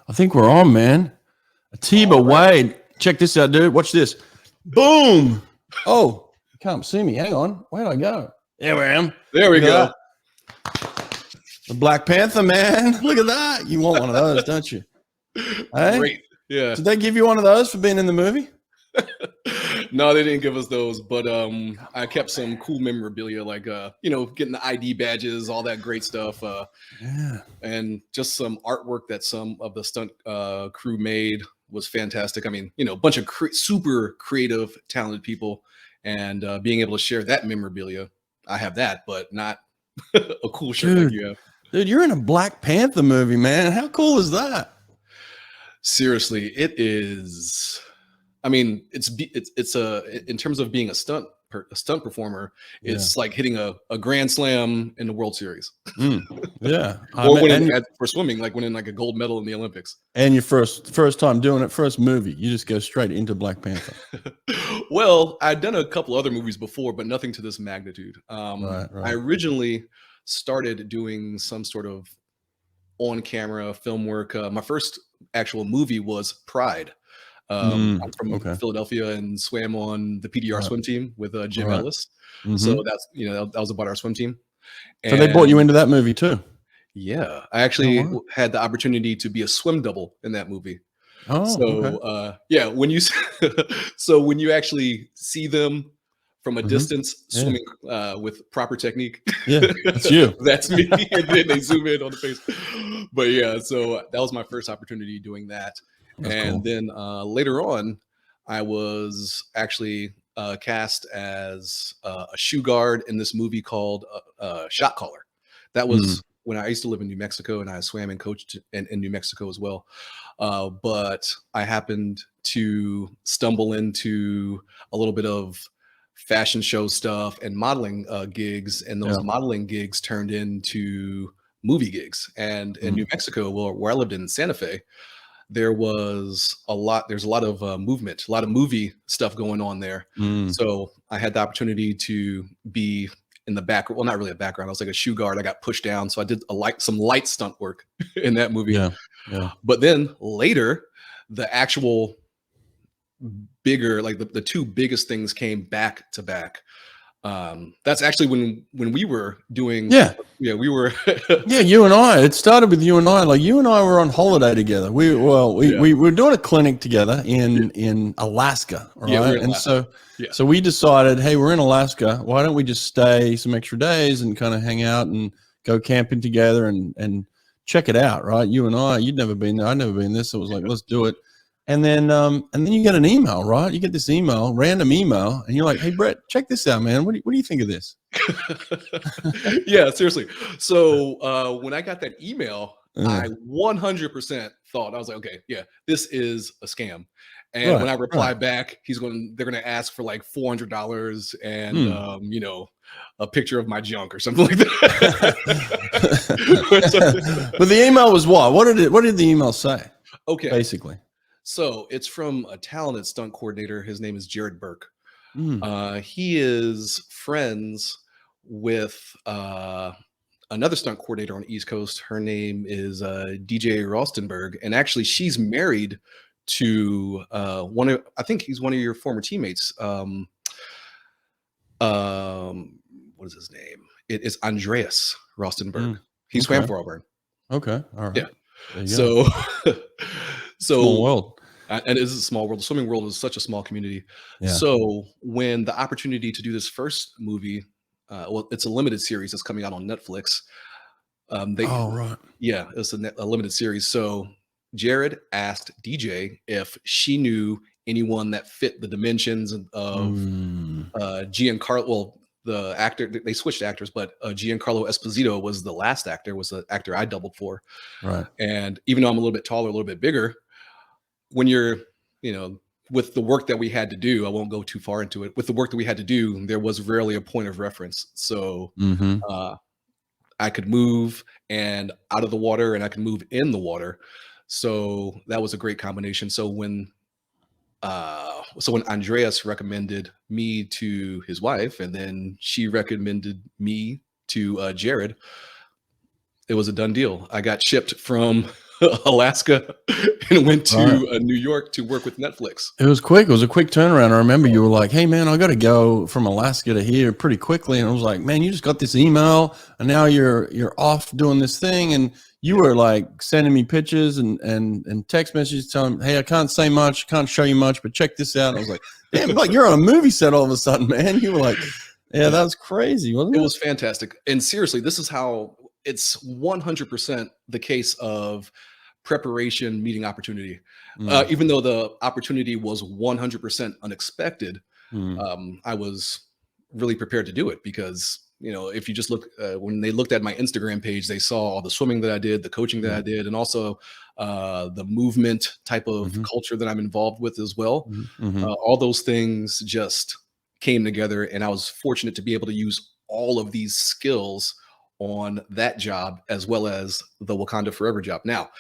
I think we're on, man. Atiba Wade. Check this out, dude. Watch this. Boom. Oh, you can't see me. Hang on. Where'd I go? There I am. There we go. The Black Panther, man. Look at that. You want one of those, don't you? Hey? Great. Yeah. Did they give you one of those for being in the movie? No, they didn't give us those, but I kept some cool memorabilia, like getting the ID badges, all that great stuff. Yeah. And just some artwork that some of the stunt crew made was fantastic. I mean, a bunch of super creative, talented people, and being able to share that memorabilia. I have that, but not a cool shirt like you have. Dude, you're in a Black Panther movie, man. How cool is that? Seriously, it is. I mean, it's in terms of being a stunt performer, it's like hitting a grand slam in the World Series. Yeah. Or winning for swimming, like winning like a gold medal in the Olympics. And your first time doing it, first movie, you just go straight into Black Panther. Well, I'd done a couple other movies before, but nothing to this magnitude. Right. I originally started doing some sort of on-camera film work. My first actual movie was Pride. I'm from Philadelphia and swam on the PDR swim team with Jim Ellis. So that's that was about our swim team. And so they brought you into that movie too. Yeah, I actually had the opportunity to be a swim double in that movie. When you actually see them from a distance swimming with proper technique, that's you. That's me. And then they zoom in on the face. But yeah, so that was my first opportunity doing that. That's cool. Then later on, I was actually cast as a shoe guard in this movie called Shot Caller. That was when I used to live in New Mexico, and I swam and coached in New Mexico as well. But I happened to stumble into a little bit of fashion show stuff and modeling gigs, and those modeling gigs turned into movie gigs. And in New Mexico, where I lived in Santa Fe, there's a lot of movement, a lot of movie stuff going on there. So I had the opportunity to be in the back. Well, not really a background. I was like a shoe guard. I got pushed down. So I did some light stunt work in that movie. Yeah. But then later, the actual bigger, like the two biggest things came back to back. That's actually when we were doing we were you and I, it started with you and I. Like you and I were on holiday together. We were doing a clinic together in Alaska, right? And so we decided, hey, we're in Alaska, why don't we just stay some extra days and kind of hang out and go camping together and check it out, right? You and I, you'd never been there, I'd never been there, so it was like, let's do it. And then you get an email, right? You get this email, random email, and you're like, "Hey, Brett, check this out, man. What do you think of this?" Yeah, seriously. So when I got that email, I 100% thought, I was like, "Okay, yeah, this is a scam." And when I replied back, they're gonna ask for like $400 and a picture of my junk or something like that. But the email was what? What did the email say? Okay, basically. So it's from a talented stunt coordinator. His name is Jared Burke. He is friends with another stunt coordinator on the East Coast. Her name is DJ Rostenberg, and actually she's married to I think he's one of your former teammates. What is his name? It is Andreas Rostenberg. He swam for Auburn. Okay, all right. Yeah. So small world. And it is a small world. The swimming world is such a small community. Yeah. So when the opportunity to do this first movie, it's a limited series that's coming out on Netflix. Yeah, it's a limited series. So Jared asked DJ if she knew anyone that fit the dimensions of Giancarlo. Well, the actor, they switched actors, but Giancarlo Esposito was the last actor, was the actor I doubled for. Right. And even though I'm a little bit taller, a little bit bigger, when you're, with the work that we had to do, I won't go too far into it. With the work that we had to do, there was rarely a point of reference. So I could move and out of the water, and I could move in the water. So that was a great combination. So when Andreas recommended me to his wife, and then she recommended me to Jared, it was a done deal. I got shipped from Alaska and went to New York to work with Netflix. It was quick. It was a quick turnaround. I remember you were like, "Hey man, I got to go from Alaska to here pretty quickly." And I was like, "Man, you just got this email and now you're off doing this thing." And you were like sending me pictures and text messages telling me, "Hey, I can't say much, can't show you much, but check this out." And I was like, "Damn, like you're on a movie set all of a sudden, man." You were like, "Yeah, that was crazy, wasn't it?" It was fantastic. And seriously, this is how it's 100% the case of preparation meeting opportunity. Even though the opportunity was 100% unexpected, I was really prepared to do it because, you know, if you just look, when they looked at my Instagram page, they saw all the swimming that I did, the coaching that I did, and also the movement type of culture that I'm involved with as well. All those things just came together, and I was fortunate to be able to use all of these skills on that job as well as the Wakanda Forever job. Now,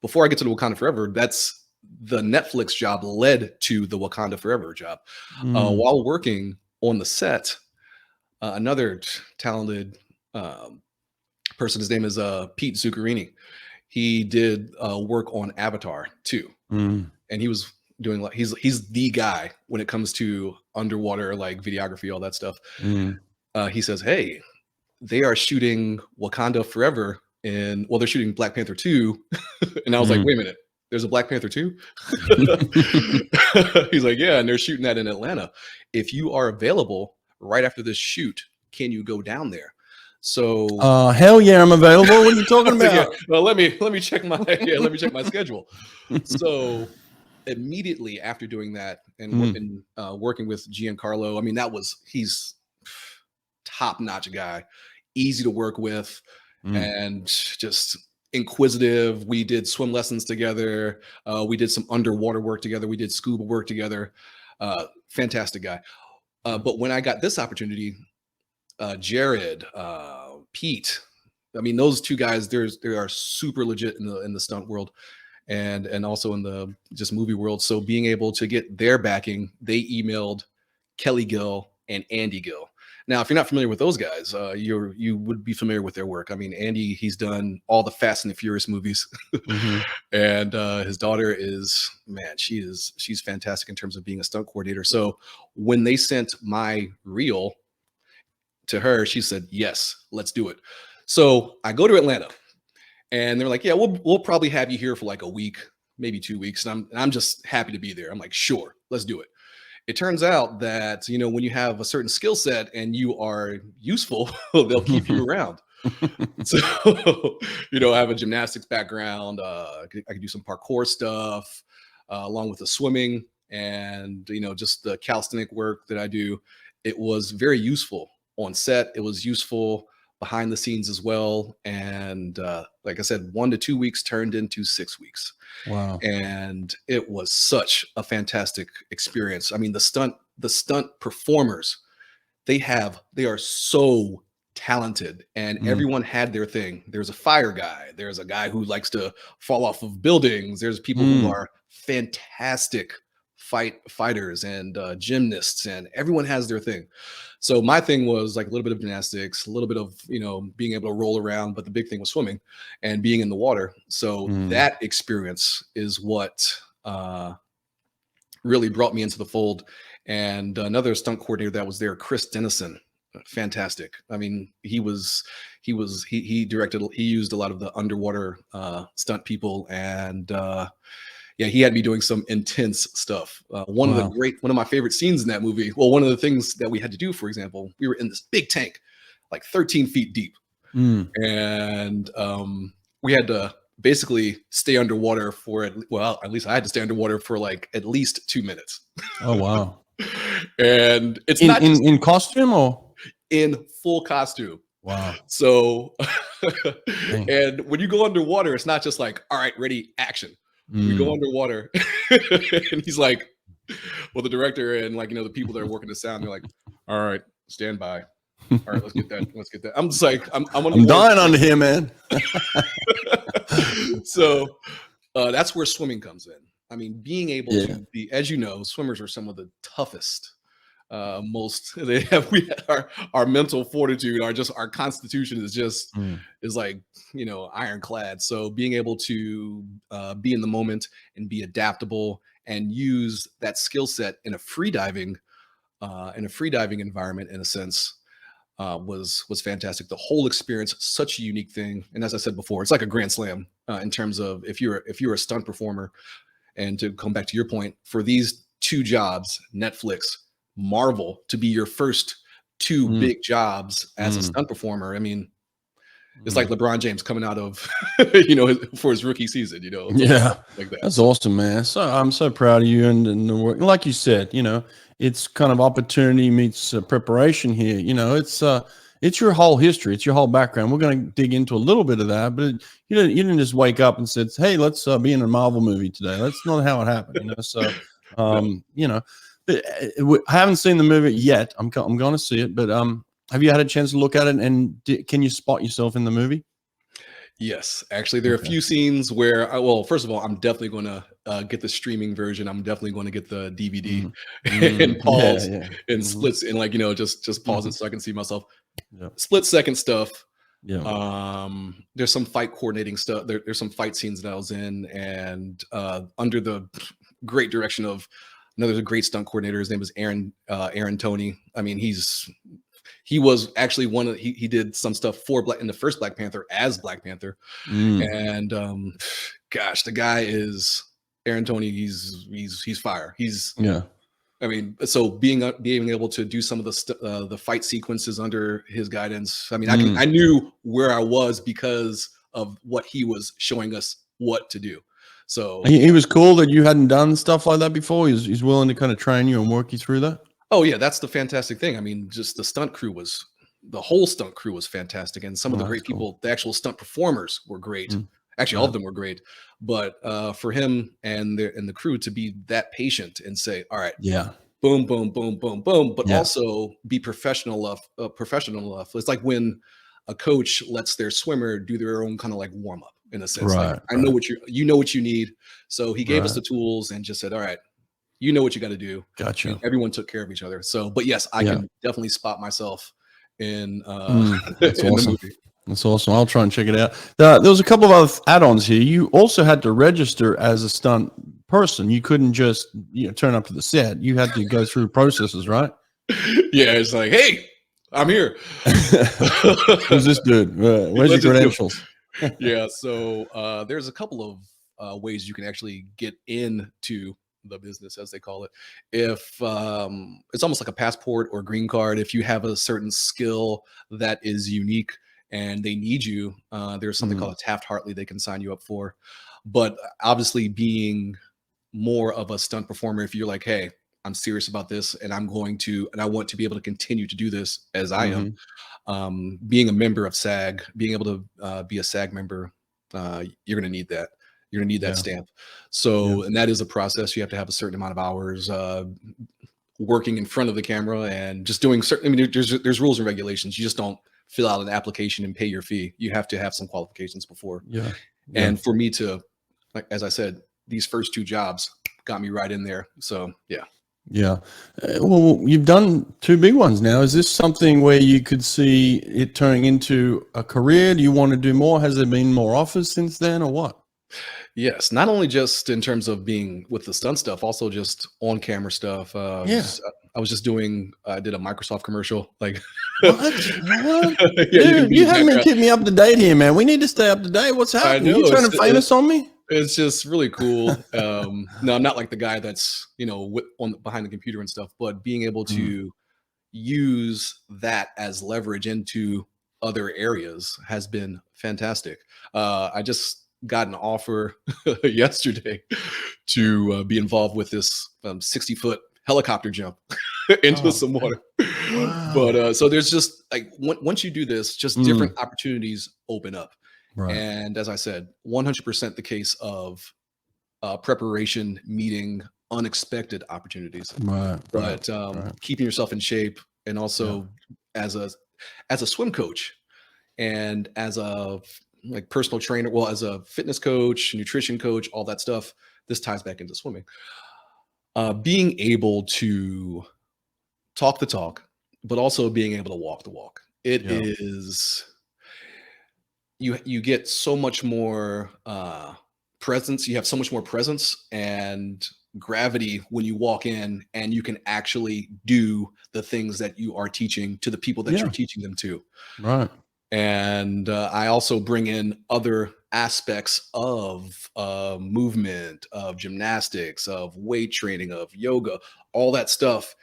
before I get to the Wakanda Forever, that's the Netflix job led to the Wakanda Forever job. While working on the set, another talented person, his name is Pete Zuccarini. He did work on Avatar too, and he was doing like he's the guy when it comes to underwater like videography, all that stuff. He says, "Hey, they are shooting Wakanda Forever, and well, they're shooting Black Panther 2." And I was like, "Wait a minute, there's a Black Panther 2?" He's like, "Yeah, and they're shooting that in Atlanta. If you are available right after this shoot, can you go down there?" So hell yeah, I'm available. What are you talking about? Yeah, well, let me check my let me check my schedule. So immediately after doing that and working with Giancarlo, I mean, he's top-notch guy, easy to work with, and just inquisitive. We did swim lessons together. We did some underwater work together. We did scuba work together. Fantastic guy. But when I got this opportunity, Jared, Pete, I mean, those two guys, they are super legit in the stunt world and also in the just movie world. So being able to get their backing, they emailed Kelly Gill and Andy Gill. Now, if you're not familiar with those guys, you would be familiar with their work. I mean, Andy, he's done all the Fast and the Furious movies, and his daughter is, man, she's fantastic in terms of being a stunt coordinator. So when they sent my reel to her, she said, "Yes, let's do it." So I go to Atlanta, and they're like, "Yeah, we'll probably have you here for like a week, maybe 2 weeks," and I'm just happy to be there. I'm like, "Sure, let's do it." It turns out that, you know, when you have a certain skill set and you are useful, they'll keep you around. So, you know, I have a gymnastics background. I could do some parkour stuff along with the swimming and, you know, just the calisthenic work that I do. It was very useful on set. It was useful behind the scenes as well. And like I said, 1 to 2 weeks turned into 6 weeks. Wow. And it was such a fantastic experience. I mean, the stunt performers, they are so talented, and everyone had their thing. There's a fire guy, there's a guy who likes to fall off of buildings, there's people who are fantastic fighters and gymnasts, and everyone has their thing. So my thing was like a little bit of gymnastics, a little bit of, you know, being able to roll around, but the big thing was swimming and being in the water. So that experience is what really brought me into the fold. And another stunt coordinator that was there, Chris Dennison, fantastic. I mean, he directed, he used a lot of the underwater stunt people, and yeah, he had me doing some intense stuff. One of my favorite scenes in that movie. Well, one of the things that we had to do, for example, we were in this big tank, like 13 feet deep, and we had to basically stay underwater for at least I had to stay underwater for like at least 2 minutes. Oh wow! And it's not in costume or in full costume. Wow. So, and when you go underwater, it's not just like, all right, ready, action. We go underwater, and he's like, well, the director and like, you know, the people that are working the sound, they're like, all right, stand by. All right, let's get that. Let's get that. I'm just like, I'm dying under here, man. So that's where swimming comes in. I mean, being able to be, as you know, swimmers are some of the toughest our mental fortitude, our constitution is just is like, ironclad. So being able to be in the moment and be adaptable and use that skill set in a free diving environment, in a sense, was fantastic. The whole experience, such a unique thing. And as I said before, it's like a grand slam in terms of if you're a stunt performer. And to come back to your point, for these 2 jobs, Netflix, Marvel, to be your first 2 big jobs as a stunt performer, I mean, it's like LeBron James coming out of, for his rookie season, Yeah, like that. that's awesome, man. So I'm so proud of you and the work. Like you said, it's kind of opportunity meets preparation here. It's your whole history. It's your whole background. We're going to dig into a little bit of that, but you didn't just wake up and said, "Hey, let's be in a Marvel movie today." That's not how it happened, So, but I haven't seen the movie yet. I'm going to see it, but have you had a chance to look at it? And can you spot yourself in the movie? Yes, actually, there are a few scenes where, well, first of all, I'm definitely going to get the streaming version. I'm definitely going to get the DVD and pause and splits and just pause it so I can see myself. Split second stuff. There's some fight coordinating stuff. There's some fight scenes that I was in, and under the great direction of another great stunt coordinator. His name is Aaron Tony. I mean, he was actually he did some stuff in the first Black Panther as Black Panther. And gosh, the guy is Aaron Tony. He's fire. I mean, so being able to do some of the fight sequences under his guidance. I mean, I knew where I was because of what he was showing us what to do. So he was cool that you hadn't done stuff like that before. He's willing to kind of train you and work you through that. Oh yeah, that's the fantastic thing. I mean, just the whole stunt crew was fantastic, and some of the great people, the actual stunt performers were great. Actually, all of them were great. But for him and the crew to be that patient and say, "All right, boom, boom, boom, boom, boom," but also be professional enough. It's like when a coach lets their swimmer do their own kind of like warm up, in a sense. Like, I know what you need. So he gave us the tools and just said, "All right, you know what you got to do." Gotcha. And everyone took care of each other. So, but yes, I can definitely spot myself in, that's in awesome. the movie. That's awesome. I'll try and check it out. There was a couple of other add-ons here. You also had to register as a stunt person. You couldn't just turn up to the set. You had to go through processes, right? Yeah, it's like, hey, I'm here. Who's this dude? Where's your credentials? Yeah, so there's a couple of ways you can actually get into the business, as they call it. If it's almost like a passport or green card. If you have a certain skill that is unique and they need you, there's something called a Taft-Hartley they can sign you up for. But obviously, being more of a stunt performer, if you're like, hey, I'm serious about this and I want to be able to continue to do this as I am, being a member of SAG, being able to be a SAG member, you're going to need that. You're going to need that stamp. So, and that is a process. You have to have a certain amount of hours working in front of the camera and just doing certain, I mean, there's rules and regulations. You just don't fill out an application and pay your fee. You have to have some qualifications before. And for me to, like, as I said, these first 2 jobs got me right in there. So, well, you've done 2 big ones now. Is this something where you could see it turning into a career? Do you want to do more? Has there been more offers since then, or what? Yes, not only just in terms of being with the stunt stuff, also just on camera stuff. I did a Microsoft commercial. Like, what? Dude, you haven't been keeping me up to date here, man. We need to stay up to date. What's happening? You turning famous on me? It's just really cool. No, I'm not like the guy that's behind the computer and stuff, but being able to use that as leverage into other areas has been fantastic. I just got an offer yesterday to be involved with this 60-foot helicopter jump into some water. Wow. But so there's just like once you do this, just different opportunities open up. And as I said, 100% the case of preparation meeting unexpected opportunities. But keeping yourself in shape, and also as a swim coach and as a personal trainer, well, as a fitness coach, nutrition coach, all that stuff, this ties back into swimming. Being able to talk the talk, but also being able to walk the walk. It is, you get so much more presence. You have so much more presence and gravity when you walk in, and you can actually do the things that you are teaching to the people that you're teaching them to. Right. And I also bring in other aspects of movement, of gymnastics, of weight training, of yoga, all that stuff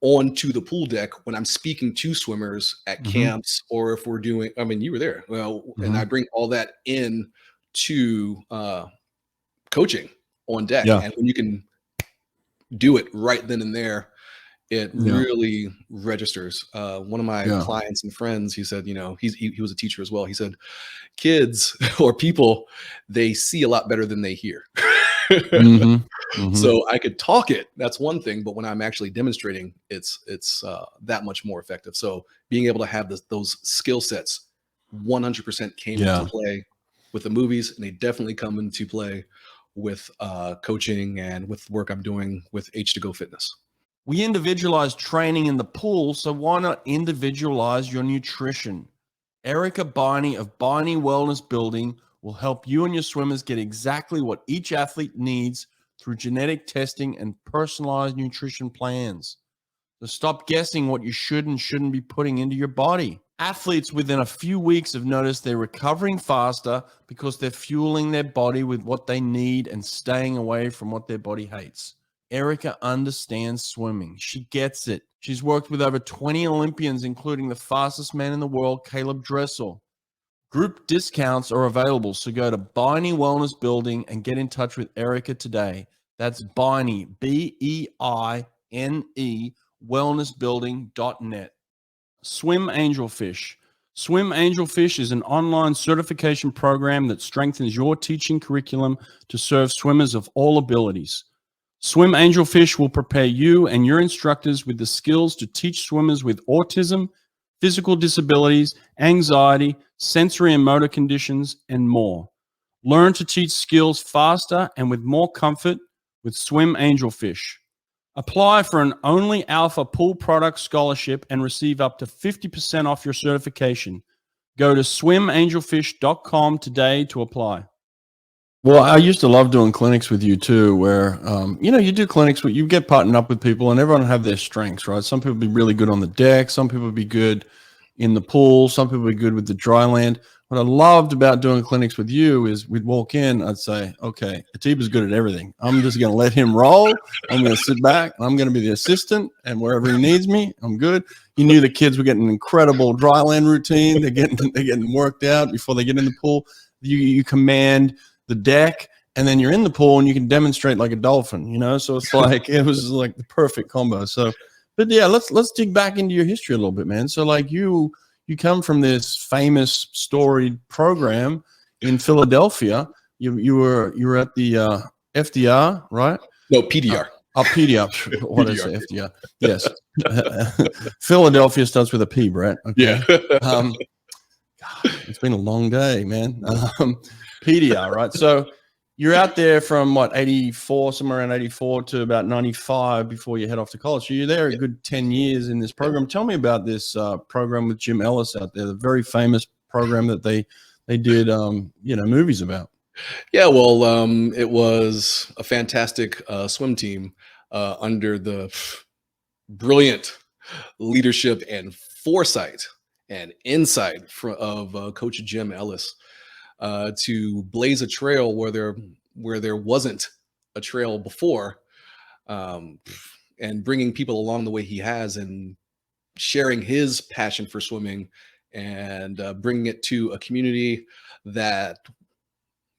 onto the pool deck when I'm speaking to swimmers at camps, or if we're doing, I mean, you were there. Well, and I bring all that in to coaching on deck. Yeah. And when you can do it right then and there, it really registers. One of my clients and friends, he said, you know, he was a teacher as well. He said, kids or people, they see a lot better than they hear. So I could talk it, that's one thing, but when I'm actually demonstrating, it's that much more effective. So being able to have those skill sets 100% came into play with the movies, and they definitely come into play with coaching and with work I'm doing with H2GO Fitness. We individualize training in the pool, so why not individualize your nutrition? Erica Beine of Beine Wellness Building will help you and your swimmers get exactly what each athlete needs through genetic testing and personalized nutrition plans. So stop guessing what you should and shouldn't be putting into your body. Athletes within a few weeks have noticed they're recovering faster because they're fueling their body with what they need and staying away from what their body hates. Erica understands swimming. She gets it. She's worked with over 20 Olympians, including the fastest man in the world, Caleb Dressel. Group discounts are available, so go to Beine Wellness Building and get in touch with Erica today. That's Beine, B-E-I-N-E, wellnessbuilding.net. Swim Angelfish. Swim Angelfish is an online certification program that strengthens your teaching curriculum to serve swimmers of all abilities. Swim Angelfish will prepare you and your instructors with the skills to teach swimmers with autism, physical disabilities, anxiety, sensory and motor conditions, and more. Learn to teach skills faster and with more comfort with Swim Angelfish. Apply for an Only Alpha Pool Product Scholarship and receive up to 50% off your certification. Go to swimangelfish.com today to apply. Well, I used to love doing clinics with you too, where, you do clinics where you get partnered up with people and everyone have their strengths, right? Some people be really good on the deck. Some people be good in the pool. Some people be good with the dry land. What I loved about doing clinics with you is we'd walk in, I'd say, okay, Atiba's good at everything. I'm just going to let him roll. I'm going to sit back. I'm going to be the assistant, and wherever he needs me, I'm good. You knew the kids were getting an incredible dry land routine. They're getting worked out before they get in the pool. You command the deck, and then you're in the pool and you can demonstrate like a dolphin, so it's like it was like the perfect combo. So but yeah, let's dig back into your history a little bit, man. So like you come from this famous storied program in Philadelphia. You were at the FDR, right? No, PDR. PDR. What is FDR? Yes. Philadelphia starts with a P, Brett. Okay. Yeah. It's been a long day, man. PDR, right? So you're out there from 84, somewhere around 84 to about 95 before you head off to college. So you're there a good 10 years in this program. Tell me about this program with Jim Ellis out there, the very famous program that they did, movies about. Yeah, well, it was a fantastic swim team under the brilliant leadership and foresight and insight of Coach Jim Ellis to blaze a trail where there wasn't a trail before, and bringing people along the way he has, and sharing his passion for swimming, and bringing it to a community that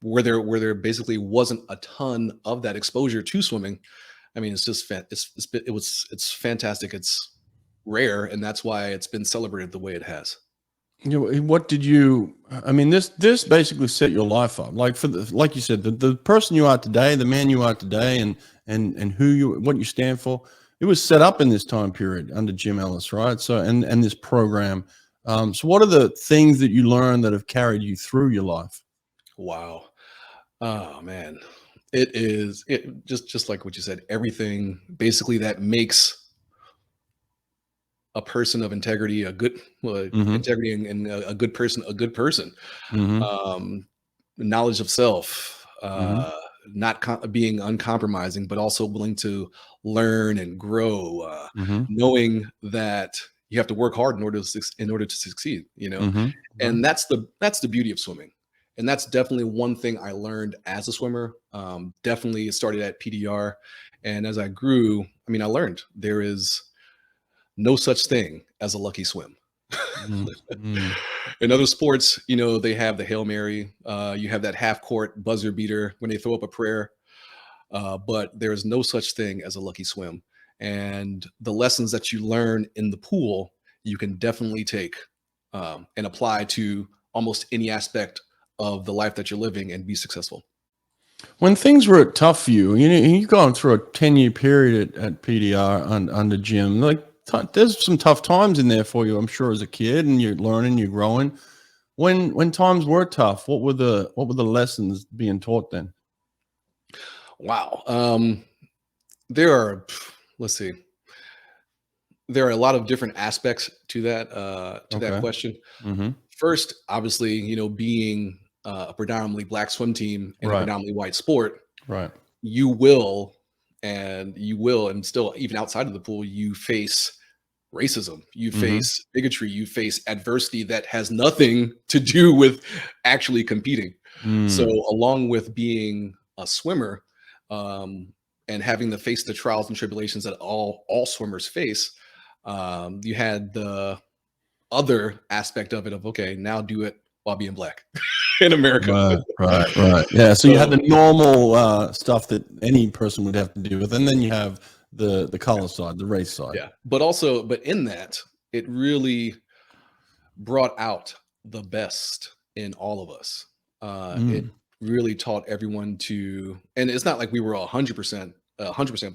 where there basically wasn't a ton of that exposure to swimming. I mean, it's just it's fantastic. It's rare, and that's why it's been celebrated the way it has. What did you? I mean, this basically set your life up. Like like you said, the person you are today, the man you are today, and what you stand for. It was set up in this time period under Jim Ellis, right? So and this program. So what are the things that you learned that have carried you through your life? Wow. Oh man, it just like what you said. Everything basically that makes a person of integrity, a good integrity, and a good person. Knowledge of self, not being uncompromising, but also willing to learn and grow, knowing that you have to work hard in order to succeed, and that's the beauty of swimming. And that's definitely one thing I learned as a swimmer. Definitely started at PDR, and as I grew, I learned there is no such thing as a lucky swim. In other sports, they have the Hail Mary, you have that half court buzzer beater when they throw up a prayer, but there is no such thing as a lucky swim. And the lessons that you learn in the pool, you can definitely take and apply to almost any aspect of the life that you're living and be successful. When things were tough for you, you've gone through a 10-year period at PDR under Jim. Like, there's some tough times in there for you, I'm sure, as a kid, and you're learning, you're growing. When times were tough, what were the lessons being taught then? Wow. There are a lot of different aspects to that question. First, obviously, being a predominantly Black swim team in a predominantly white sport, you will, and still, even outside of the pool, you face racism, you face bigotry, you face adversity that has nothing to do with actually competing. So along with being a swimmer, and having to face the trials and tribulations that all swimmers face, you had the other aspect of it of, okay, now do it while being Black in America. Right. Yeah. So you had the normal stuff that any person would have to deal with, and then you have the color side, the race side. Yeah. But in that, it really brought out the best in all of us. It really taught everyone to, and it's not like we were 100%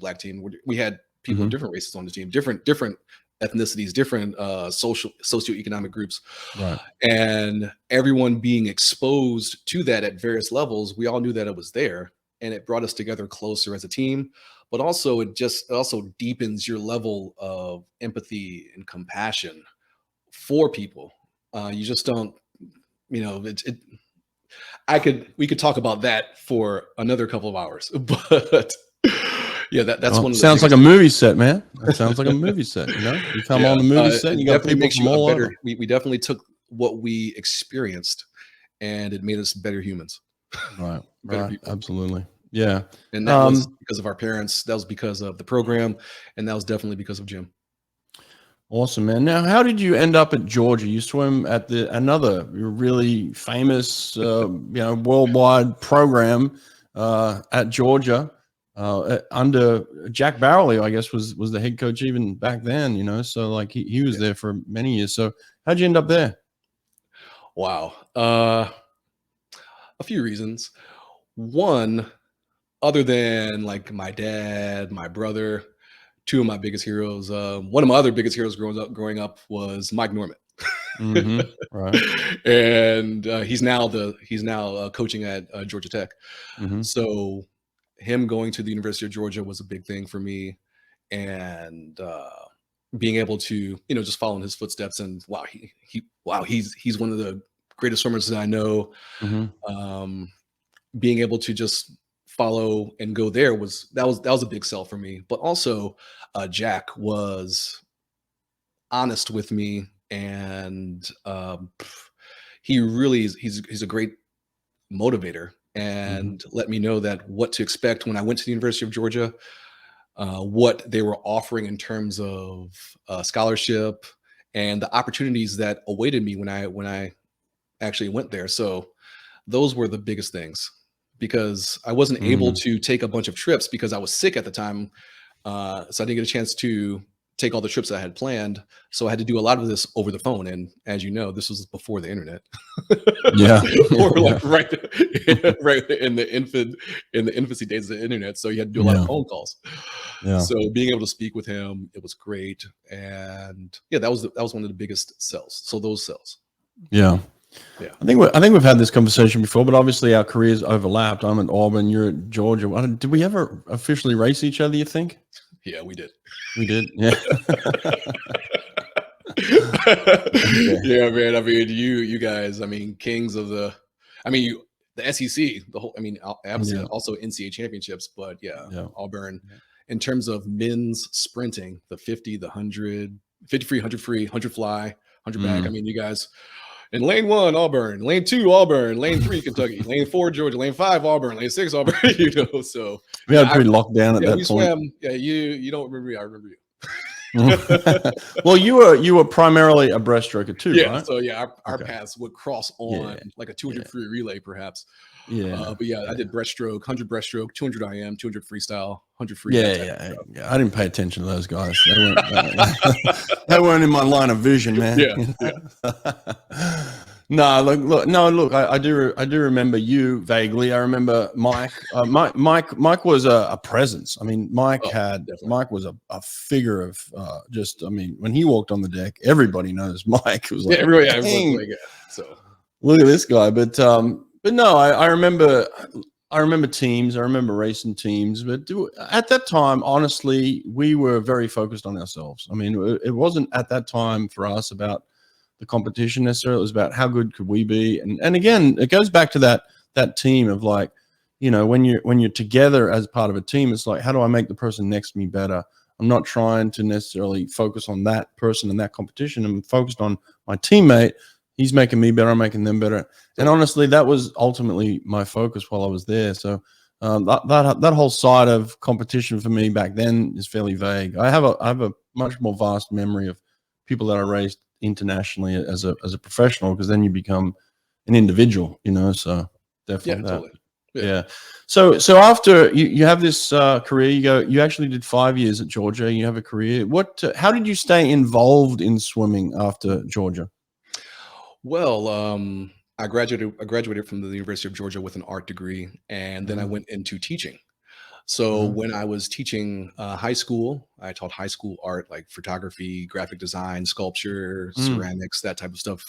Black team. We had people of different races on the team, different ethnicities, different socioeconomic groups, and everyone being exposed to that at various levels. We all knew that it was there, and it brought us together closer as a team. But also, it also deepens your level of empathy and compassion for people. You just don't, we could talk about that for another couple of hours, but yeah, that's one. Sounds like a movie set, man. That sounds like a movie set. You come on the movie set, and you got people from all over. We definitely took what we experienced, and it made us better humans. Right. Absolutely. Yeah. And that was because of our parents. That was because of the program, and that was definitely because of Jim. Awesome, man. Now, how did you end up at Georgia? You swim at another really famous, worldwide program at Georgia. Under Jack Bauerle, I guess, was the head coach even back then, so like he was there for many years. So how'd you end up there? Wow. A few reasons. One, other than like my dad, my brother, two of my biggest heroes. One of my other biggest heroes growing up was Mike Norman. Right. And he's now coaching at Georgia Tech. So him going to the University of Georgia was a big thing for me, and being able to, just follow in his footsteps. And he's one of the greatest swimmers that I know. Being able to just follow and go there was a big sell for me. But also, Jack was honest with me, and he really he's a great motivator, and let me know that what to expect when I went to the University of Georgia, what they were offering in terms of scholarship and the opportunities that awaited me when I actually went there. So those were the biggest things, because I wasn't able to take a bunch of trips because I was sick at the time. So I didn't get a chance to take all the trips I had planned. So I had to do a lot of this over the phone. And as you know, this was before the internet. Or like right in the infancy days of the internet. So you had to do a lot of phone calls. So being able to speak with him, it was great. And that was one of the biggest sells. So those sells. Yeah. I think we've had this conversation before, but obviously our careers overlapped. I'm at Auburn, you're at Georgia. Did we ever officially race each other, you think? Yeah, we did. We did. Yeah. Yeah, man. I mean, you guys, I mean, kings of the, I mean, the SEC, the whole, I mean, obviously also NCAA championships, but Auburn, in terms of men's sprinting, the 50, the 100, 50 free, 100 free, 100 fly, 100 back. I mean, you guys, in lane 1, Auburn, lane 2, Auburn, lane 3, Kentucky, lane 4, Georgia, lane 5, Auburn, lane 6, Auburn, so we had pretty locked down at that point. Swam. Yeah, you don't remember me, I remember you. Well, you were primarily a breaststroker too, right? So our paths would cross on like a 200 free relay, perhaps. But I did breaststroke, 100 breaststroke, 200 IM, 200 freestyle, 100 free. Yeah. I didn't pay attention to those guys. They weren't in my line of vision, man. No, look. I do remember you vaguely. I remember Mike. Mike was a presence. I mean, Mike was a figure of just. I mean, when he walked on the deck, everybody knows Mike. It was like, everybody like, so look at this guy. But no, I remember teams. I remember racing teams. But at that time, honestly, we were very focused on ourselves. I mean, it wasn't at that time for us about the competition necessarily. It was about how good could we be, and again, it goes back to that team of like, you know, when you're together as part of a team, it's like, how do I make the person next to me better? I'm not trying to necessarily focus on that person in that competition. I'm focused on my teammate. He's making me better. I'm making them better. And honestly, that was ultimately my focus while I was there. So that whole side of competition for me back then is fairly vague. I have a much more vast memory of people that I raced internationally as a professional, because then you become an individual, you know. So definitely totally. So after you have this career, you actually did 5 years at Georgia. You have a career. How did you stay involved in swimming after Georgia? Well, I graduated from the University of Georgia with an art degree, and then I went into teaching. So when I was teaching high school, I taught high school art, like photography, graphic design, sculpture, ceramics, that type of stuff.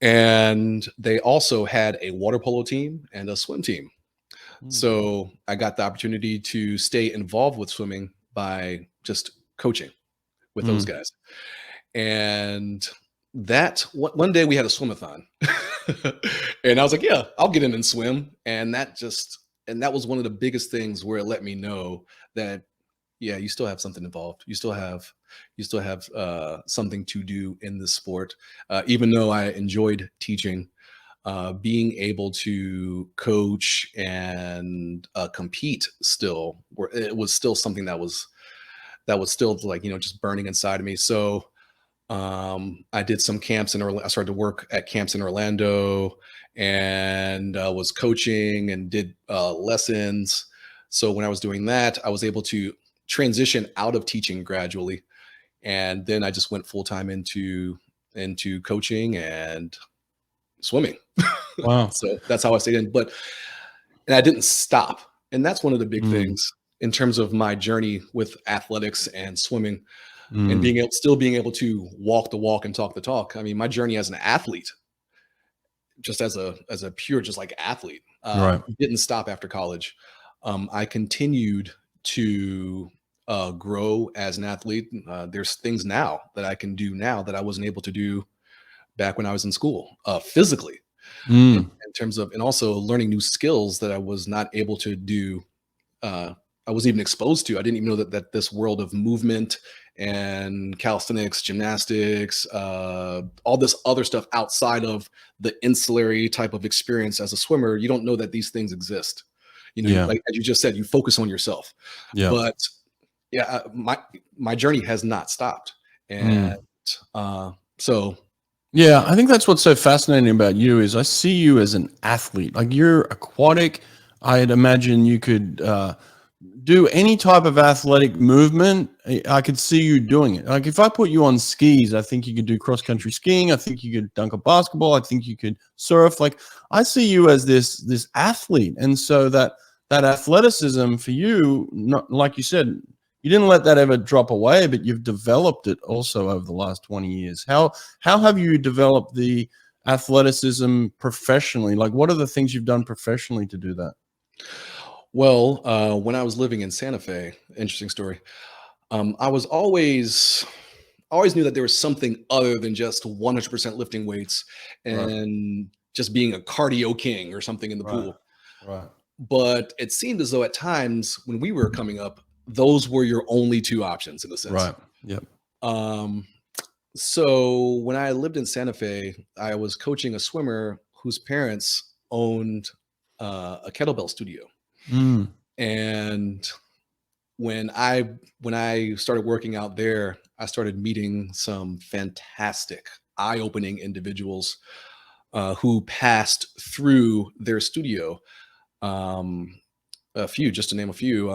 And they also had a water polo team and a swim team. So I got the opportunity to stay involved with swimming by just coaching with those guys. And that one day we had a swimathon and I was like, yeah, I'll get in and swim. And that was one of the biggest things where it let me know that, yeah, you still have something involved. You still have something to do in this sport. Even though I enjoyed teaching, being able to coach and compete it was still something that was still like, you know, just burning inside of me. So I did some camps I started to work at camps in Orlando, and was coaching and did lessons. So when I was doing that, I was able to transition out of teaching gradually, and then I just went full time into coaching and swimming. Wow! So that's how I stayed in. And I didn't stop, and that's one of the big things in terms of my journey with athletics and swimming. And still being able to walk the walk and talk the talk. I mean, my journey as an athlete, just as a pure, just like athlete, didn't stop after college. I continued to grow as an athlete. There's things now that I can do now that I wasn't able to do back when I was in school, physically, in terms of, and also learning new skills that I was not able to do. I wasn't even exposed to. I didn't even know that this world of movement and calisthenics, gymnastics, all this other stuff outside of the insular type of experience as a swimmer, you don't know that these things exist. You know, like as you just said, you focus on yourself. But my journey has not stopped. And so yeah, I think that's what's so fascinating about you is I see you as an athlete. Like, you're aquatic. I'd imagine you could do any type of athletic movement. I could see you doing it. Like, if I put you on skis, I think you could do cross-country skiing. I think you could dunk a basketball. I think you could surf. Like, I see you as this athlete. And so that athleticism for you, not, like you said, you didn't let that ever drop away, but you've developed it also over the last 20 years. How have you developed the athleticism professionally? Like, what are the things you've done professionally to do that? Well, when I was living in Santa Fe, interesting story. I was always always knew that there was something other than just 100% lifting weights and just being a cardio king or something in the pool. Right. But it seemed as though at times when we were coming up, those were your only two options in a sense. Right. Yep. So when I lived in Santa Fe, I was coaching a swimmer whose parents owned a kettlebell studio. And when I started working out there, I started meeting some fantastic, eye-opening individuals who passed through their studio. A few, just to name a few.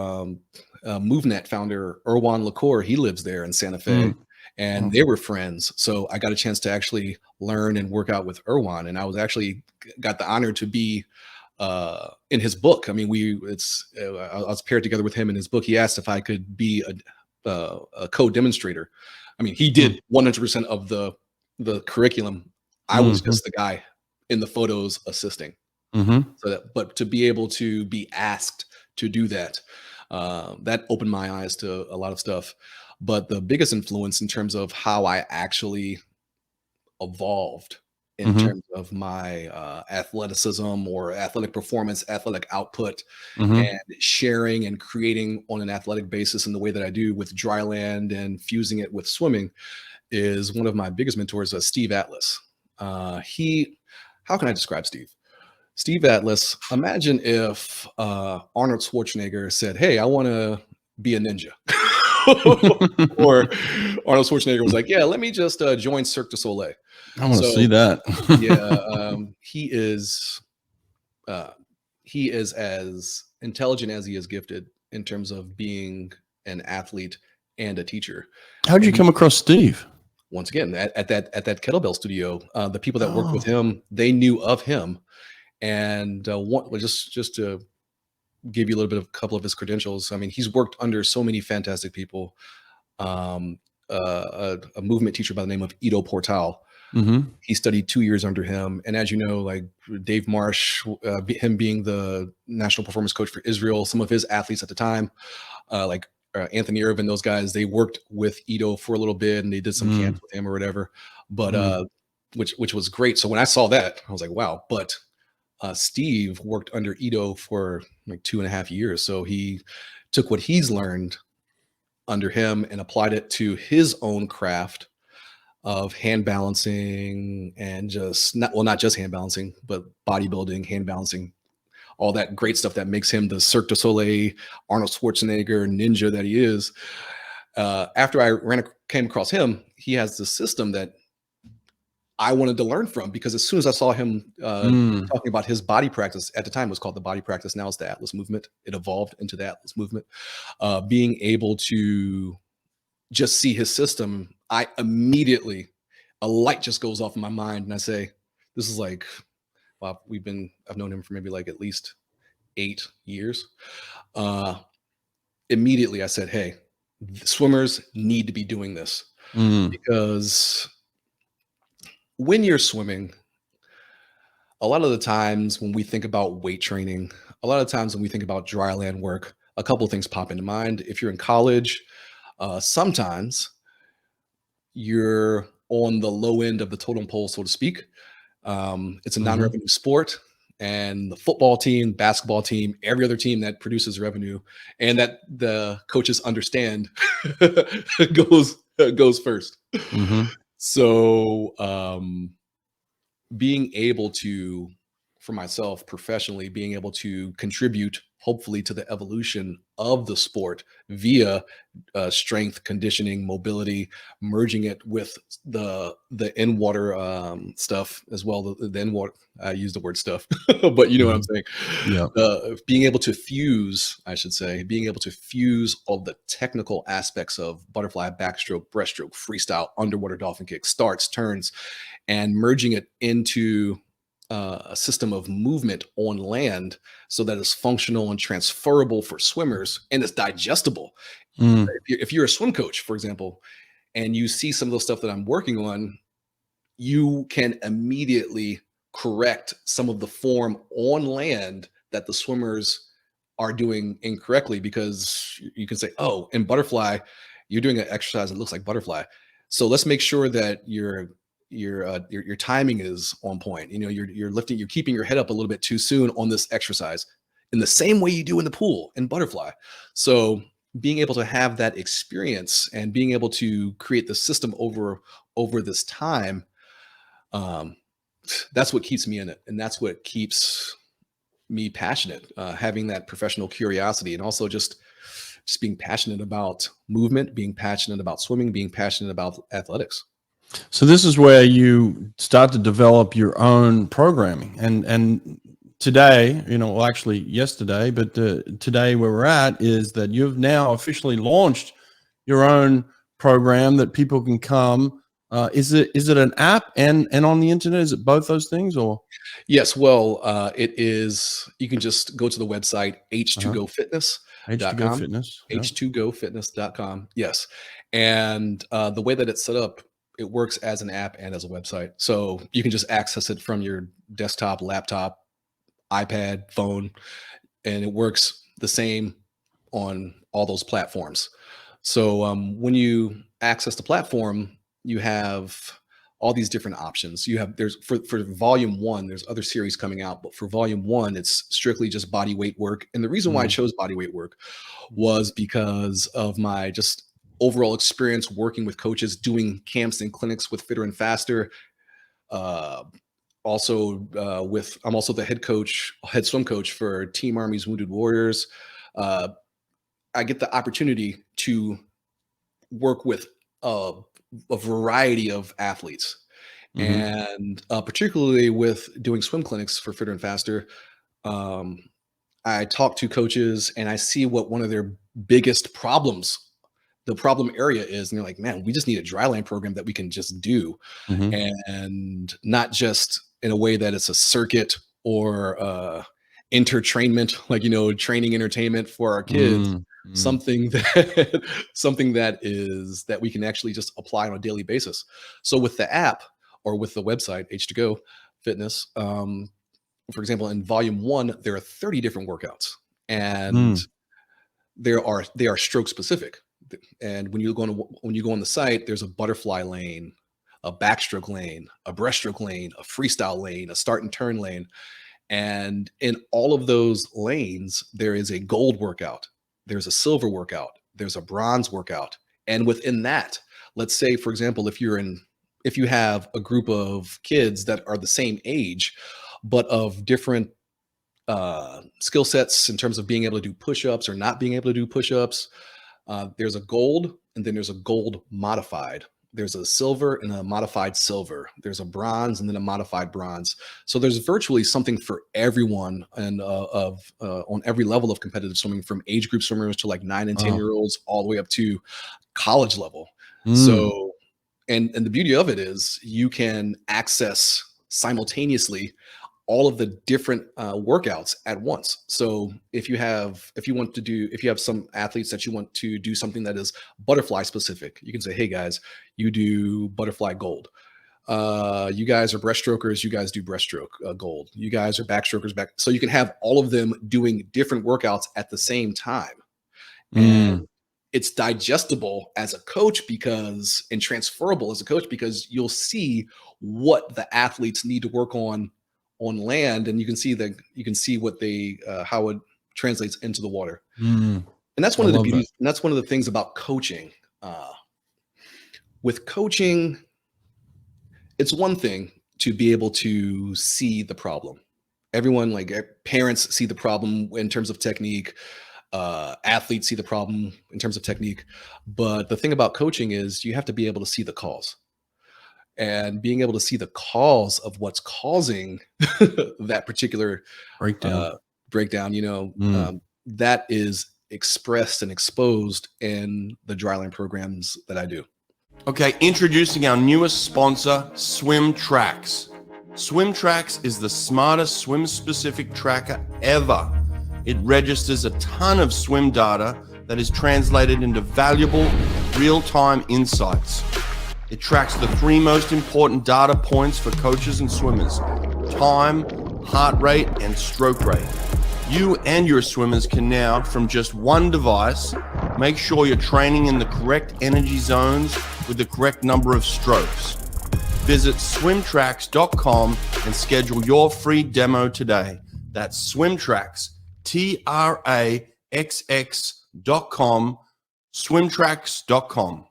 MoveNet founder Erwan Lacour, he lives there in Santa Fe, and they were friends. So I got a chance to actually learn and work out with Erwan, and I was actually got the honor to be in his book. I mean, I was paired together with him in his book. He asked if I could be a co-demonstrator. I mean, he did 100% of the curriculum. I was just the guy in the photos assisting. But to be able to be asked to do that, that opened my eyes to a lot of stuff. But the biggest influence in terms of how I actually evolved in terms of my athleticism or athletic performance, athletic output, and sharing and creating on an athletic basis in the way that I do with dryland and fusing it with swimming is one of my biggest mentors, Steve Atlas. How can I describe Steve? Steve Atlas, imagine if Arnold Schwarzenegger said, "Hey, I want to be a ninja." Or Arnold Schwarzenegger was like, "Yeah, let me just join Cirque du Soleil." I want to see that. He is as intelligent as he is gifted in terms of being an athlete and a teacher. How'd you come across Steve? Once again, at that kettlebell studio, the people that worked with him, they knew of him. And just to give you a little bit of a couple of his credentials, I mean, he's worked under so many fantastic people. A movement teacher by the name of Ido Portal. He studied 2 years under him. And as you know, like Dave Marsh, him being the national performance coach for Israel, some of his athletes at the time, like Anthony Irvin, those guys, they worked with Ido for a little bit and they did some camps with him or whatever, but which was great. So when I saw that, I was like, wow. But Steve worked under Ido for like 2.5 years. So he took what he's learned under him and applied it to his own craft of hand balancing and not just hand balancing, but bodybuilding, hand balancing, all that great stuff that makes him the Cirque du Soleil, Arnold Schwarzenegger ninja that he is. After I came across him, he has this system that I wanted to learn from, because as soon as I saw him talking about his body practice, at the time it was called the body practice, now it's the Atlas movement. It evolved into the Atlas movement. Being able to just see his system, I immediately, a light just goes off in my mind and I say, this is like, wow, I've known him for maybe like at least 8 years. Immediately I said, hey, swimmers need to be doing this, because when you're swimming, a lot of the times when we think about weight training, a lot of times when we think about dryland work, a couple of things pop into mind. If you're in college, sometimes you're on the low end of the totem pole, so to speak. It's a non-revenue sport, and the football team, basketball team, every other team that produces revenue and that the coaches understand goes first. So being able to, for myself professionally, being able to contribute hopefully to the evolution of the sport via strength, conditioning, mobility, merging it with the in-water stuff as well. The in-water, I use the word stuff, but you know what I'm saying? Yeah. Being able to fuse, I should say, being able to fuse all the technical aspects of butterfly, backstroke, breaststroke, freestyle, underwater dolphin kick, starts, turns, and merging it into a system of movement on land so that it's functional and transferable for swimmers and it's digestible. If you're a swim coach, for example, and you see some of the stuff that I'm working on, you can immediately correct some of the form on land that the swimmers are doing incorrectly, because you can say, oh, in butterfly, you're doing an exercise that looks like butterfly. So let's make sure that your timing is on point. You're lifting, you're keeping your head up a little bit too soon on this exercise in the same way you do in the pool in butterfly. So being able to have that experience and being able to create the system over this time, that's what keeps me in it. And that's what keeps me passionate, having that professional curiosity, and also just being passionate about movement, being passionate about swimming, being passionate about athletics. So this is where you start to develop your own programming. And today, well, actually yesterday, but today where we're at is that you've now officially launched your own program that people can come. Is it an app and on the internet? Is it both those things, or? Yes. Well, it is. You can just go to the website H2GO Fitness. H2GO Fitness. H2GoFitness.com. Yes. And the way that it's set up, it works as an app and as a website. So you can just access it from your desktop, laptop, iPad, phone, and it works the same on all those platforms. So when you access the platform, you have all these different options. There's for volume 1, there's other series coming out, but for volume 1, it's strictly just body weight work. And the reason why I chose body weight work was because of my just overall experience working with coaches, doing camps and clinics with Fitter and Faster. I'm also the head swim coach for Team Army's Wounded Warriors. I get the opportunity to work with a variety of athletes, and particularly with doing swim clinics for Fitter and Faster. I talk to coaches and I see what one of their biggest problems, the problem area is, and they're like, man, we just need a dryland program that we can just do, and not just in a way that it's a circuit or entertainment, like, training entertainment for our kids. Something that we can actually just apply on a daily basis. So with the app or with the website H2GO Fitness, for example, in volume 1, there are 30 different workouts, and they are stroke specific. And when you go on the site, there's a butterfly lane, a backstroke lane, a breaststroke lane, a freestyle lane, a start and turn lane. And in all of those lanes, there is a gold workout, there's a silver workout, there's a bronze workout. And within that, let's say, for example, if you have a group of kids that are the same age, but of different skill sets in terms of being able to do push-ups or not being able to do push-ups, there's a gold, and then there's a gold modified. There's a silver and a modified silver. There's a bronze and then a modified bronze. So there's virtually something for everyone, and on every level of competitive swimming, from age group swimmers to like 9 and 10-year-olds, all the way up to college level. So, and the beauty of it is you can access simultaneously all of the different workouts at once. So if you have some athletes that you want to do something that is butterfly specific, you can say, hey guys, you do butterfly gold. You guys are breaststrokers, you guys do breaststroke gold. You guys are backstrokers back. So you can have all of them doing different workouts at the same time. And it's digestible as a coach and transferable as a coach, because you'll see what the athletes need to work on land, and you can see what how it translates into the water. And that's one of the beauties, and that's one of the things about coaching. With coaching, it's one thing to be able to see the problem. Everyone, like parents, see the problem in terms of technique. Athletes see the problem in terms of technique. But the thing about coaching is you have to be able to see the cause. And being able to see the cause of what's causing that particular breakdown, that is expressed and exposed in the dryland programs that I do. Okay, introducing our newest sponsor, SwimTraxx. SwimTraxx is the smartest swim-specific tracker ever. It registers a ton of swim data that is translated into valuable real-time insights. It tracks the 3 most important data points for coaches and swimmers: time, heart rate, and stroke rate. You and your swimmers can now, from just one device, make sure you're training in the correct energy zones with the correct number of strokes. Visit swimtraxx.com and schedule your free demo today. That's SwimTraxx, TRAXX.com, swimtraxx.com.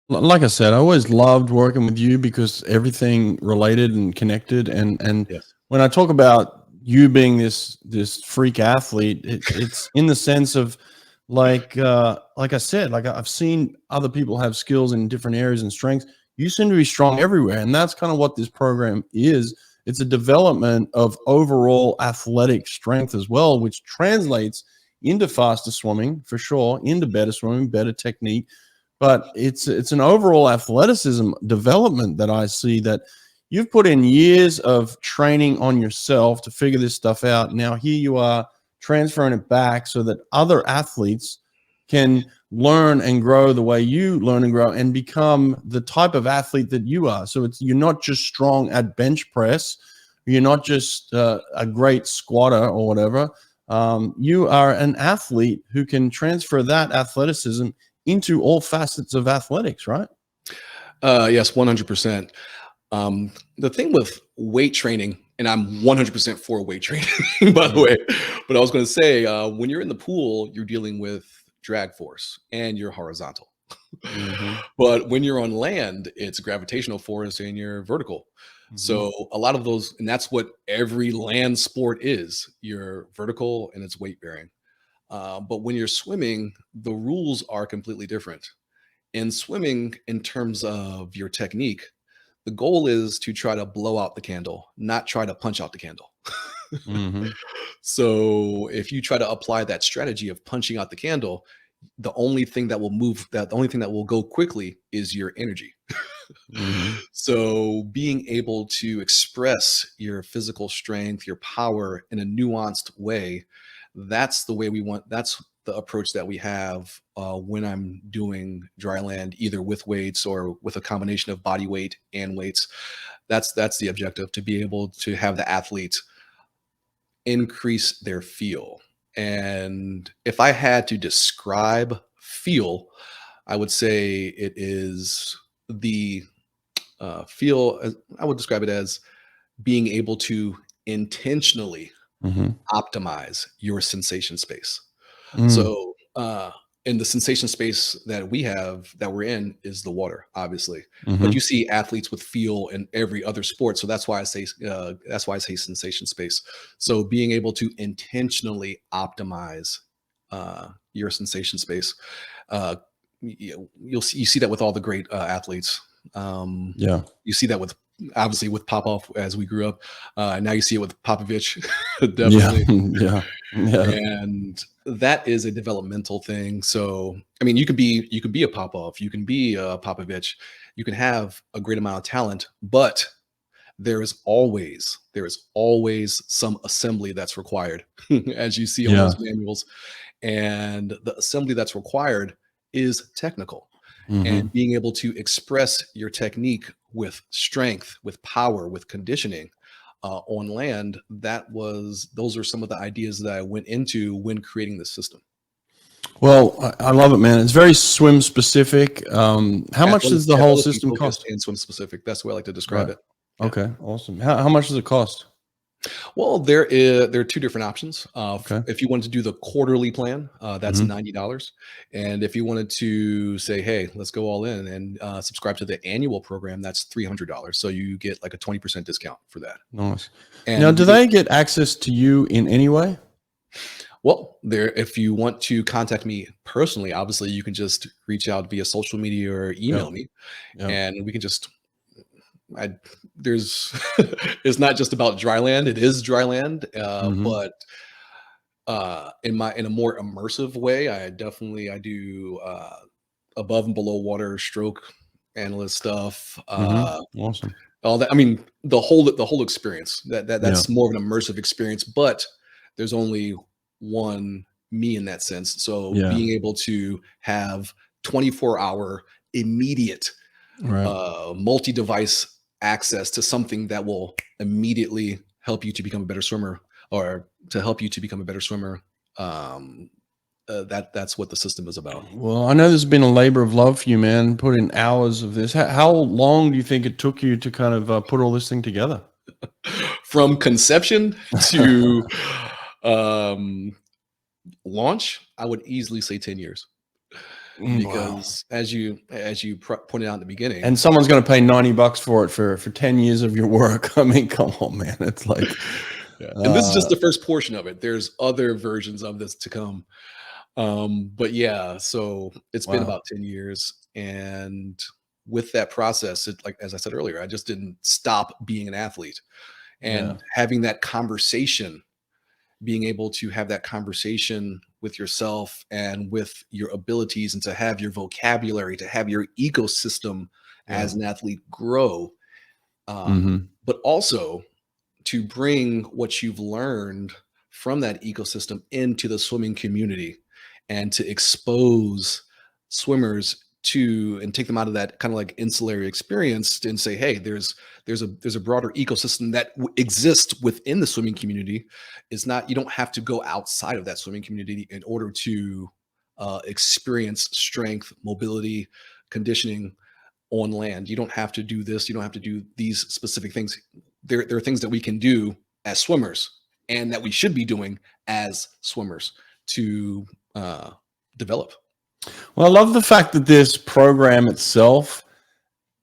Like I said, I always loved working with you because everything related and connected. And Yes. when I talk about you being this freak athlete, it's in the sense of like I said, like I've seen other people have skills in different areas and strengths. You seem to be strong everywhere, and that's kind of what this program is. It's a development of overall athletic strength as well, which translates into faster swimming for sure, into better swimming, better technique. But it's an overall athleticism development that I see that you've put in years of training on yourself to figure this stuff out. Now here you are transferring it back so that other athletes can learn and grow the way you learn and grow and become the type of athlete that you are. So you're not just strong at bench press. You're not just a great squatter or whatever. You are an athlete who can transfer that athleticism into all facets of athletics, right? Yes, 100%. The thing with weight training, and I'm 100% for weight training, by the way, but I was going to say, when you're in the pool, you're dealing with drag force and you're horizontal. But when you're on land, it's gravitational force and you're vertical. So a lot of those, and that's what every land sport is. You're vertical and it's weight bearing. But when you're swimming, the rules are completely different. In swimming, in terms of your technique, the goal is to try to blow out the candle, not try to punch out the candle. So if you try to apply that strategy of punching out the candle, the only thing that will move, the only thing that will go quickly is your energy. So being able to express your physical strength, your power in a nuanced way, that's the way we want, that's the approach that we have when I'm doing dry land, either with weights or with a combination of body weight and weights. That's the objective, to be able to have the athlete increase their feel. And if I had to describe feel, I would say it is the feel, I would describe it as being able to intentionally optimize your sensation space. So in the sensation space that we have, that we're in, is the water, obviously. But you see athletes with feel in every other sport. So that's why I say sensation space. So being able to intentionally optimize your sensation space, you see that with all the great athletes. You see that with, obviously, with Popov as we grew up. Now you see it with Popovich, definitely. And that is a developmental thing. So, I mean, you could be a Popov, you can be a Popovich, you can have a great amount of talent, but there is always some assembly that's required, as you see on those manuals. And the assembly that's required is technical. And being able to express your technique with strength, with power, with conditioning on land, those are some of the ideas that I went into when creating this system. Well, I love it, man. It's very swim specific. How much does the whole system cost? And swim specific. That's the way I like to describe it. Yeah. Okay, awesome. How much does it cost? Well, there are two different options. If you wanted to do the quarterly plan, that's $90. And if you wanted to say, hey, let's go all in and subscribe to the annual program, that's $300. So you get like a 20% discount for that. Nice. And now, do they get access to you in any way? Well, if you want to contact me personally, obviously you can just reach out via social media or email me, and we can just, it's not just about dry land. It is dry land, but in a more immersive way, I do above and below water stroke analyst stuff. Awesome. All that. I mean, the whole experience. That's more of an immersive experience, but there's only one me in that sense. So being able to have 24-hour immediate multi-device access to something that will immediately help you to become a better swimmer, or to help you to become a better swimmer that's what the system is about. Well, I know there's been a labor of love for you, man. Put in hours of this. How long do you think it took you to kind of put all this thing together? From conception to launch, I would easily say 10 years. Because wow. as you pointed out in the beginning, and someone's going to pay $90 for it for 10 years of your work. I mean, come on, man. It's like, and this is just the first portion of it. There's other versions of this to come. But yeah, so it's been about 10 years. And with that process, it, like, as I said earlier, I just didn't stop being an athlete, and having that conversation, being able to have that conversation with yourself and with your abilities, and to have your vocabulary, to have your ecosystem as an athlete grow, but also to bring what you've learned from that ecosystem into the swimming community, and to expose swimmers to, and take them out of that kind of like insular experience, and say, hey, there's a broader ecosystem that exists within the swimming community. It's not, you don't have to go outside of that swimming community in order to experience strength, mobility, conditioning on land. You don't have to do this. You don't have to do these specific things. There are things that we can do as swimmers, and that we should be doing as swimmers to develop. Well, I love the fact that this program itself,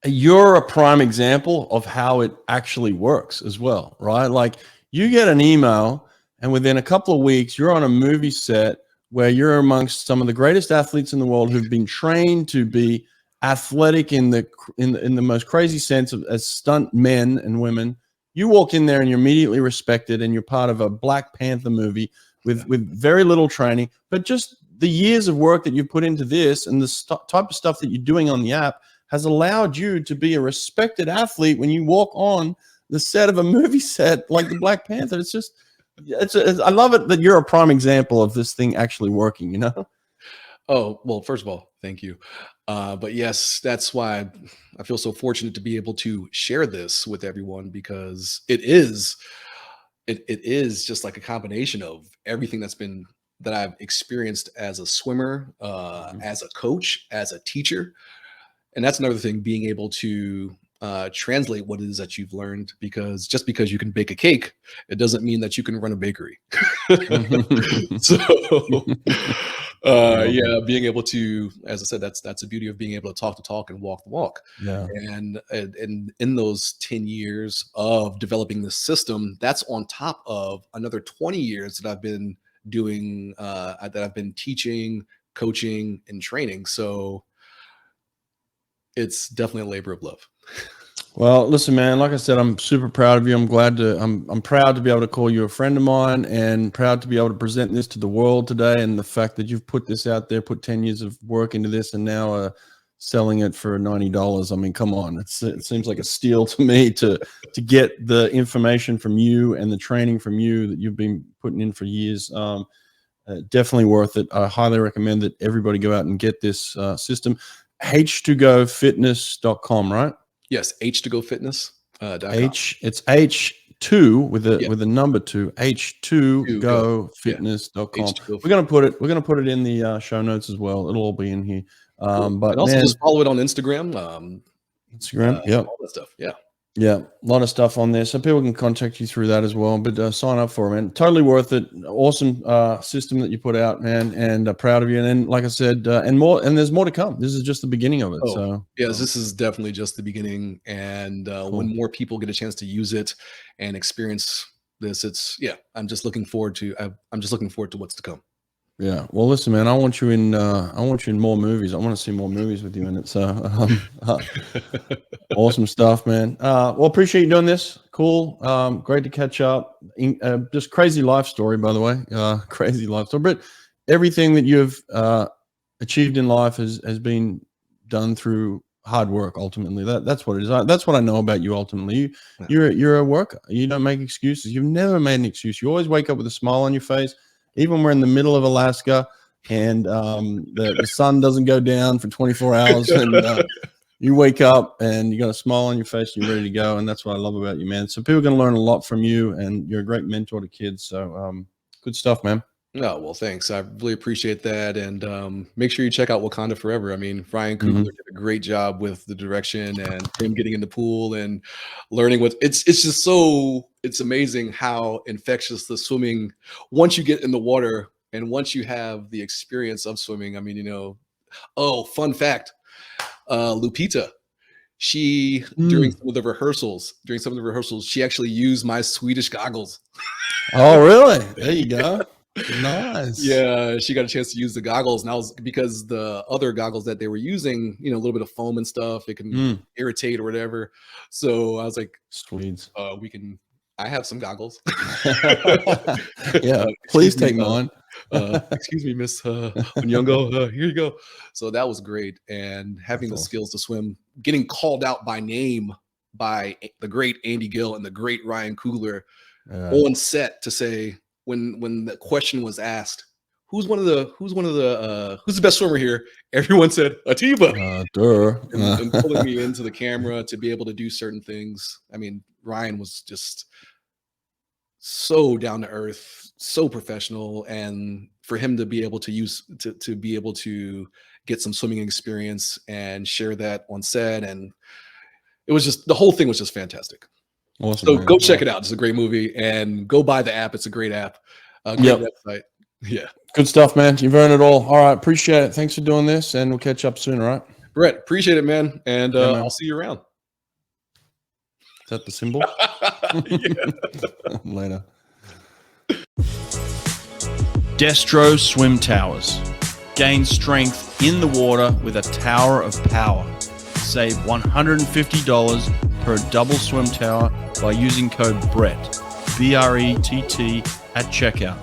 you're a prime example of how it actually works as well, right? Like, you get an email, and within a couple of weeks, you're on a movie set where you're amongst some of the greatest athletes in the world who've been trained to be athletic in the most crazy sense of as stunt men and women. You walk in there and you're immediately respected, and you're part of a Black Panther movie with very little training, but just the years of work that you put into this, and the type of stuff that you're doing on the app has allowed you to be a respected athlete when you walk on the set of a movie set like the Black Panther. It's just, I love it that you're a prime example of this thing actually working, you know? Oh, well, first of all, thank you. But yes, that's why I feel so fortunate to be able to share this with everyone, because it is just like a combination of everything that I've experienced as a swimmer, as a coach, as a teacher. And that's another thing, being able to translate what it is that you've learned, because just because you can bake a cake, it doesn't mean that you can run a bakery. So yeah, being able to, as I said, that's the beauty of being able to talk the talk and walk the walk. Yeah. And in those 10 years of developing this system, that's on top of another 20 years that I've been doing, that I've been teaching, coaching, and training. So it's definitely a labor of love. Well, listen, man, like I said, I'm super proud of you. I'm proud to be able to call you a friend of mine, and proud to be able to present this to the world today. And the fact that you've put this out there, put 10 years of work into this, and now selling it for $90. I mean, come on. It seems like a steal to me to get the information from you and the training from you that you've been putting in for years. Definitely worth it. I highly recommend that everybody go out and get this system. H2GoFitness.com, right? Yes, H2GO Fitness. It's H2 with a number 2. H2GoFitness.com. We're gonna put it in the show notes as well. It'll all be in here. But and also just follow it on Instagram. Yeah, all that stuff. Yeah. Yeah, a lot of stuff on there, so people can contact you through that as well. But sign up for it, man. Totally worth it. Awesome system that you put out, man, and proud of you. And then, like I said, and there's more to come. This is just the beginning of it. Oh, so yes, this is definitely just the beginning. And cool. When more people get a chance to use it and experience this, I'm just looking forward to what's to come. Yeah. Well, listen, man, I want you in more movies. I want to see more movies with you in it. So awesome stuff, man. Well, appreciate you doing this. Cool. Great to catch up. Just crazy life story, by the way. Crazy life story. But everything that you've achieved in life has been done through hard work. Ultimately, that's what it is. That's what I know about you. Ultimately, you're a worker. You don't make excuses. You've never made an excuse. You always wake up with a smile on your face. Even when we're in the middle of Alaska and the sun doesn't go down for 24 hours, and you wake up and you got a smile on your face, and you're ready to go. And that's what I love about you, man. So people are going to learn a lot from you, and you're a great mentor to kids. So good stuff, man. Oh, well, thanks. I really appreciate that. And make sure you check out Wakanda Forever. I mean, Ryan Coogler did a great job with the direction and him getting in the pool and learning what it's just it's amazing how infectious the swimming once you get in the water and once you have the experience of swimming. I mean, oh, fun fact, Lupita, she during some of the rehearsals, she actually used my Swedish goggles. Oh, really? There you go. Nice. Yeah, she got a chance to use the goggles, and I was because the other goggles that they were using, a little bit of foam and stuff, it can irritate or whatever. So I was like, Swedes. I have some goggles. Yeah, please take mine. Excuse me, Miss Onyongo, here you go. So that was great, and having the skills to swim, getting called out by name by the great Andy Gill and the great Ryan Coogler on set to say when the question was asked, who's the best swimmer here? Everyone said Atiba. And pulling me into the camera to be able to do certain things. I mean, Ryan was just so down to earth, so professional, and for him to be able to be able to get some swimming experience and share that on set, and it was just the whole thing was just fantastic. Awesome. So go check it out. It's a great movie, and go buy the app. It's a great app. Great website. Yeah. Good stuff, man. You've earned it all. All right. Appreciate it. Thanks for doing this, and we'll catch up soon. All right. Brett, appreciate it, man. And man. I'll see you around. Is that the symbol? Later. Destro Swim Towers. Gain strength in the water with a tower of power. Save $150 per double swim tower by using code BRETT, B-R-E-T-T, at checkout.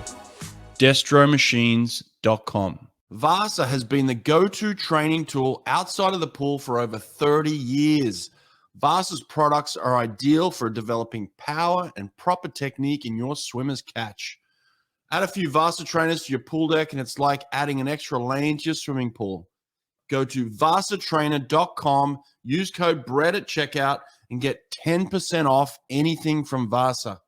DestroMachines.com. Vasa has been the go-to training tool outside of the pool for over 30 years. Vasa's products are ideal for developing power and proper technique in your swimmer's catch. Add a few Vasa trainers to your pool deck, and it's like adding an extra lane to your swimming pool. Go to vasatrainer.com, use code BRETT at checkout, and get 10% off anything from Vasa.